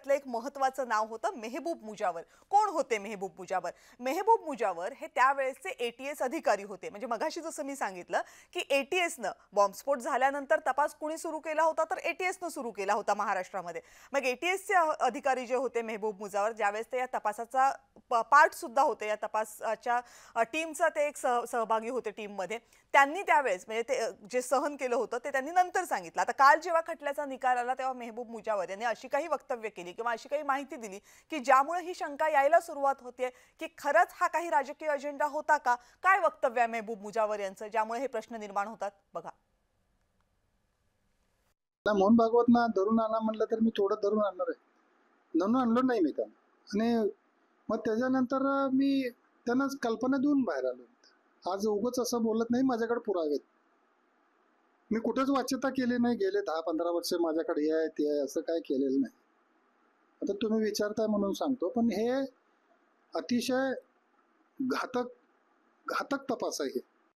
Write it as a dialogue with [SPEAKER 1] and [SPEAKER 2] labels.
[SPEAKER 1] त्यातलं एक महत्त्वाचं नाव होतं मेहबूब मुजावर. कोण होते मेहबूब मुजावर? मेहबूब मुजावर हे त्यावेळेसचे एटीएस अधिकारी होते. म्हणजे मगाशी जसं मी सांगितलं की एटीएसनं बॉम्बस्फोट झाल्यानंतर तपास कुणी सुरू केला होता, तर एटीएसनं सुरू केला होता महाराष्ट्रामध्ये. मग एटीएसचे अधिकारी जे होते मेहबूब मुजावर, ज्यावेळेस ते या तपासाचा पार्ट सुद्धा होते, या तपासाच्या टीमचा ते एक सहभागी होते टीममध्ये. त्यांनी त्यावेळेस म्हणजे ते जे सहन केलं होतं ते त्यांनी नंतर सांगितलं. आता काल जेव्हा खटल्याचा निकाल आला तेव्हा मेहबूब मुजावर यांनी अशी काही वक्तव्य केली किंवा अशी काही माहिती दिली की ज्यामुळे ही शंका यायला सुरुवात होते की खरंच हा काही राजकीय अजेंडा होता का? काय वक्तव्य आहे मेहबूब मुजावर यांचं ज्यामुळे हे प्रश्न निर्माण होतात? बघा.
[SPEAKER 2] मोहन भागवत ना धरून आणा म्हणलं तर मी थोडं धरून आणणार आहे. धरून आणलो नाही मी त्यांना. आणि मग त्याच्यानंतर मी त्यांना कल्पना देऊन बाहेर आलो. आज उगाच असं बोलत नाही, माझ्याकडे पुरावे. मी कुठेच वाच्यता केली नाही. गेले 10-15 वर्ष माझ्याकडे हे आहे ते आहे असं काय केलेलं नाही. आता तुम्ही विचारताय म्हणून सांगतो, पण हे अतिशय घातक तपास आहे.